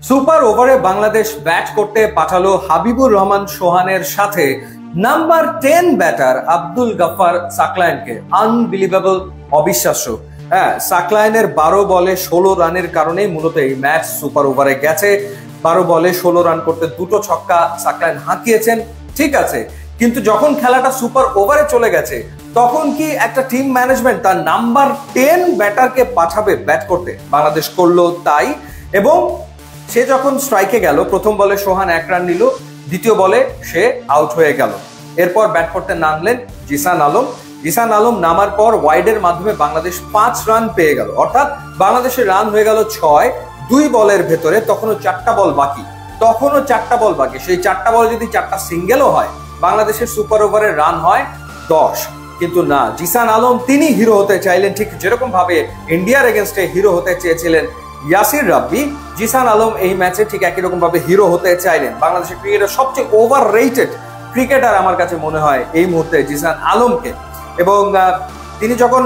Super ওভারে Bangladesh bat করতে পাঠালো হাবিবুর রহমান সোহানের সাথে নাম্বার 10 ব্যাটার আব্দুল গাফফার সাকলায়েনকে। আনবিলিভেবল, অবিশ্বাস্য। হ্যাঁ, সাকলায়েনের 12 বলে 16 রানের কারণেই মূলত এই ম্যাচ সুপার ওভারে গেছে। 12 বলে 16 রান করতে দুটো ছক্কা সাকলায়েন হাঁকিয়েছেন, ঠিক আছে, কিন্তু যখন খেলাটা সুপার ওভারে চলে গেছে তখন কি একটা টিম ম্যানেজমেন্ট তার নাম্বার 10 ব্যাটারকে পাঠাবে ব্যাট করতে? বাংলাদেশ করলো তাই, এবং সে যখন স্ট্রাইকে গেল, প্রথম বলে সোহান 1 রান নিল, দ্বিতীয় বলে সে আউট হয়ে গেল। এরপর ব্যাট করতে নামলেন জিসান আলম নামার পর ওয়াইডের মাধ্যমে বাংলাদেশ 5 রান পেয়ে গেল, অর্থাৎ বাংলাদেশের রান হয়ে গেল 6 2 বলের ভেতরে। তখনও 4টা বল বাকি, সেই 4টা বল যদি 4টা সিঙ্গেলও হয় বাংলাদেশের সুপার ওভারের রান হয় 10। কিন্তু না, জিসান আলম তিনি হিরো হতে চাইলেন, ঠিক যেরকম ভাবে ইন্ডিয়ার এগেনস্টে হিরো হতে চেয়েছিলেন ইয়াসির রাব্বি। জিসান আলম এই ম্যাচে ঠিক একই রকম ভাবে হিরো হতে চাইলেন। বাংলাদেশের ক্রিকেটের সবচেয়ে ওভার রেটেড ক্রিকেটার আমার কাছে মনে হয় এই মুহূর্তে জিসান আলমকে। এবং তিনি যখন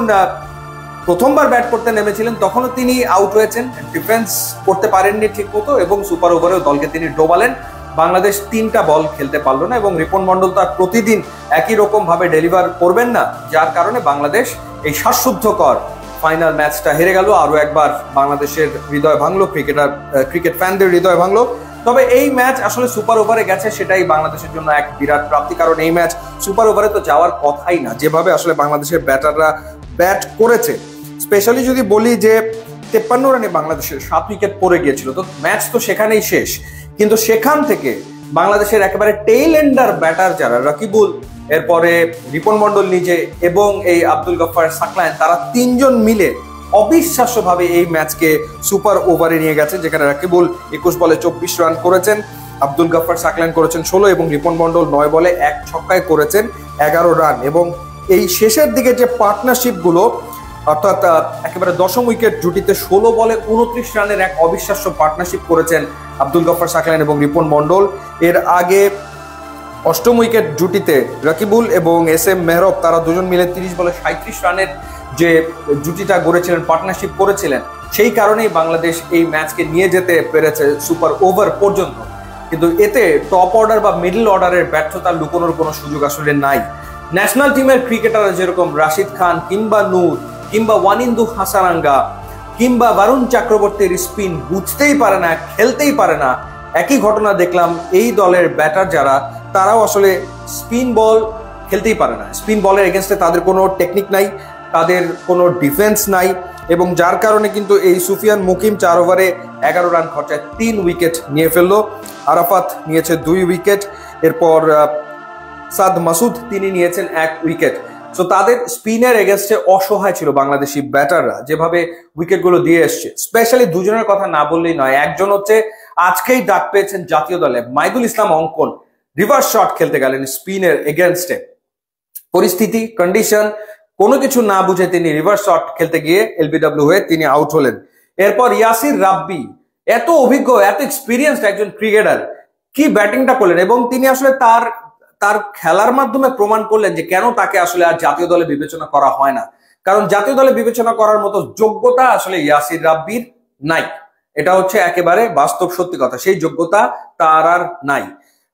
প্রথমবার ব্যাট করতে নেমেছিলেন তখনও তিনি আউট হয়েছেন, ডিফেন্স করতে পারেননি ঠিক মতো, এবং সুপার ওভারেও দলকে তিনি ডোবালেন। বাংলাদেশ 3টা বল খেলতে পারলো না, এবং রিপন মন্ডল তার প্রতিদিন একই রকম ভাবে ডেলিভার করবেন না, যার কারণে বাংলাদেশ এই শ্বাসরুদ্ধকর ফাইনাল ম্যাচটা হেরে গেল। আরো একবার বাংলাদেশের হৃদয় ভাঙলো, ক্রিকেট ফ্যানদের হৃদয় ভাঙলো। তবে এই ম্যাচ আসলে সুপার ওভারে গেছে সেটাই বাংলাদেশের জন্য এক বিরাট প্রাপ্তি, কারণ এই ম্যাচ সুপার ওভারে তো যাওয়ার কথাই না, যেভাবে আসলে বাংলাদেশের ব্যাটাররা ব্যাট করেছে। স্পেশালি যদি বলি যে 53 রানে বাংলাদেশের 7 উইকেট পড়ে গিয়েছিল, তো ম্যাচ তো সেখানেই শেষ। কিন্তু সেখান থেকে বাংলাদেশের একেবারে টেইল এন্ডার ব্যাটার যারা, রাকিবুল, এরপরে রিপন মন্ডল নিজে এবং এই আব্দুল গাফফার সাকলায়েন, তারা 3 জন মিলে অবিশ্বাস্যভাবে এই ম্যাচকে সুপার ওভারে নিয়ে গেছেন, যেখানে রাকিবুল 21 বলে 24 রান করেছেন, আব্দুল গাফফার সাকলায়েন করেছেন 16, এবং রিপন মন্ডল 9 বলে 1 ছক্কায় করেছেন 11 রান। এবং এই শেষের দিকে যে পার্টনারশিপ গুলো, অর্থাৎ একেবারে 10ম উইকেট জুটিতে 16 বলে 29 রানের এক অবিশ্বাস্য পার্টনারশিপ করেছেন আব্দুল গাফফার সাকলায়েন এবং রিপন মন্ডল। এর আগে 8ম উইকেট জুটিতে রাকিবুল এবং SM মেহরব, তারা দুজন মিলে 30 বলে 37 রানের যে জুটিটা গড়েছিলেন, পার্টনারশিপ করেছিলেন, সেই কারণেই বাংলাদেশ এই ম্যাচকে নিয়ে যেতে পেরেছে সুপার ওভার পর্যন্ত। কিন্তু এতে টপ অর্ডার বা মিডল অর্ডারের ব্যর্থতা লুকোনোর কোনো সুযোগ আসলে নাই। ন্যাশনাল টিমের ক্রিকেটাররা যেরকম রাশিদ খান কিংবা নূর কিংবা ওয়ানিন্দু হাসারাঙ্গা কিংবা বারুণ চক্রবর্তীর স্পিন বুঝতেই পারে না, খেলতেই পারে না, একই ঘটনা দেখলাম এই দলের ব্যাটার যারা, তারাও আসলে স্পিন বল খেলতেই পারে না। স্পিন বলের এগেনস্টে তাদের কোনো টেকনিক নাই, তাদের কোনো ডিফেন্স নাই, এবং যার কারণে কিন্তু এই সুফিয়ান মুকিম 4 ওভারে 11 রান খরচায় 3 উইকেট নিয়ে ফেললো। আরাফাত নিয়েছে 2 উইকেট, এরপর সাদ মাসুদ তিনি নিয়েছেন 1 উইকেট। সো তাদের স্পিনের এগেনস্টে অসহায় ছিল বাংলাদেশি ব্যাটাররা, যেভাবে উইকেটগুলো দিয়ে এসছে। স্পেশালি দুজনের কথা না বললেই নয়, একজন হচ্ছে আজকেই ডাক পেয়েছেন জাতীয় দলে, মাইদুল ইসলাম অঙ্কন। রিভার্স শট খেলতে গেলেন স্পিনের এগেনস্টে, পরিস্থিতি, কন্ডিশন কোনো কিছু না বুঝে তিনি রিভার্স শট খেলতে গিয়ে LBW হয়ে তিনি আউট হলেন। এরপর ইয়াসির রাব্বি, এত অভিজ্ঞ, এত এক্সপিরিয়েন্সড একজন ক্রিকেটার, কি ব্যাটিংটা করলেন, এবং তিনি আসলে তার খেলার মাধ্যমে প্রমাণ করলেন যে কেন তাকে আসলে আর জাতীয় দলে বিবেচনা করা হয় না। কারণ জাতীয় দলে বিবেচনা করার মতো যোগ্যতা আসলে ইয়াসির রাব্বির নাই, এটা হচ্ছে একেবারে বাস্তব সত্যি কথা, সেই যোগ্যতা তার আর নাই।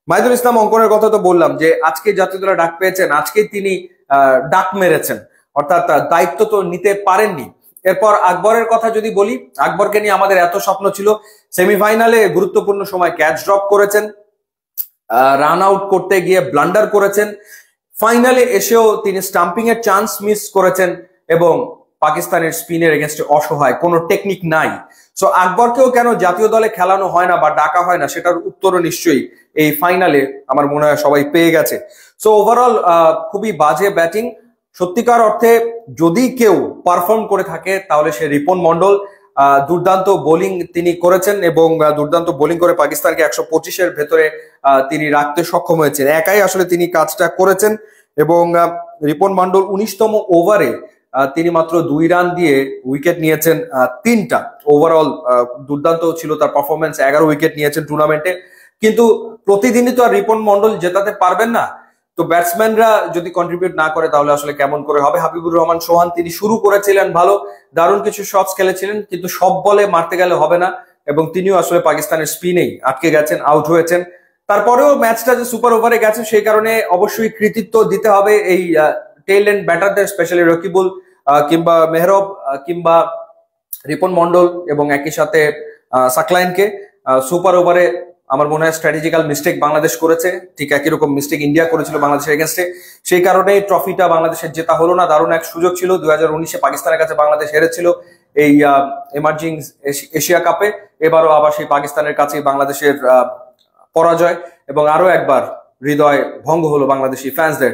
মাইদুল ইসলাম অঙ্কনের কথা তো বললাম যে আজকে জাতীয় দলে ডাক পেয়েছেন, আজকে তিনি ডাক মেরেছেন, অর্থাৎ দায়িত্ব তো নিতে পারেননি। এরপর আকবরের কথা যদি বলি, আকবরকে নিয়ে আমাদের এত স্বপ্ন ছিল, সেমিফাইনালে গুরুত্বপূর্ণ সময় ক্যাচ ড্রপ করেছেন, রান আউট করতে গিয়ে ব্লান্ডার করেছেন, ফাইনালে এসেও তিনি স্টাম্পিং এর চান্স মিস করেছেন, এবং পাকিস্তানের স্পিনের এগেনস্টে অসহায়, কোনো টেকনিক নাই। সো আকবরকেও কেন জাতীয় দলে খেলানো হয় না বা ডাকা হয় না, সেটার উত্তরও নিশ্চয়ই এই ফাইনালে আমার মনে হয় সবাই পেয়ে গেছে। সো ওভারঅল খুবই বাজে ব্যাটিং। সত্যিকার অর্থে যদি কেউ পারফর্ম করে থাকে তাহলে সে রিপন মন্ডল। দুর্দান্ত বোলিং তিনি করেছেন, এবং দুর্দান্ত বোলিং করে পাকিস্তানকে 125-এর ভেতরে তিনি রাখতে সক্ষম হয়েছেন, একাই আসলে তিনি কাজটা করেছেন। এবং রিপন মন্ডল 19তম ওভারে তিনি মাত্র 2 রান দিয়ে উইকেট নিয়েছেন 3টা। ওভারঅল দুর্দান্ত ছিল তার পারফরমেন্স, 11 উইকেট নিয়েছেন টুর্নামেন্টে। কিন্তু প্রতিদিনই তো আর রিপন মন্ডল জেতাতে পারবেন না, তো ব্যাটসম্যানরা যদি কন্ট্রিবিউট না করে তাহলে আসলে কেমন করে হবে। হাবিবুর রহমান সোহান তিনি শুরু করেছিলেন ভালো, দারুণ কিছু শটস খেলেছিলেন, কিন্তু সব বলে মারতে গেলে হবে না, এবং তিনিও আসলে পাকিস্তানের স্পিনেই আটকে গেছেন, আউট হয়েছেন। তারপরেও ম্যাচটা যে সুপার ওভারে গেছে সেই কারণে অবশ্যই কৃতিত্ব দিতে হবে এই টেইল এন্ড ব্যাটারদের, স্পেশালি রকিবুল কিংবা মেহরব কিংবা রিপন মন্ডল এবং একই সাথে সাকলাইনকে। সুপার ওভারে আমার মনে হয় স্ট্র্যাটেজিক্যাল মিস্টেক বাংলাদেশ করেছে, ঠিক একই রকম মিস্টেক ইন্ডিয়া করেছিল বাংলাদেশের এগেনস্টে। সেই কারণে ট্রফিটা বাংলাদেশের জেতা হলো না। দারুণ এক সুযোগ ছিল, 2019-এ পাকিস্তানের কাছে বাংলাদেশ হেরেছিল এই এমার্জিং এশিয়া কাপে। এবারও আবার সেই পাকিস্তানের কাছে বাংলাদেশের পরাজয়, এবং আরো একবার হৃদয় ভঙ্গ হলো বাংলাদেশি ফ্যান্সদের।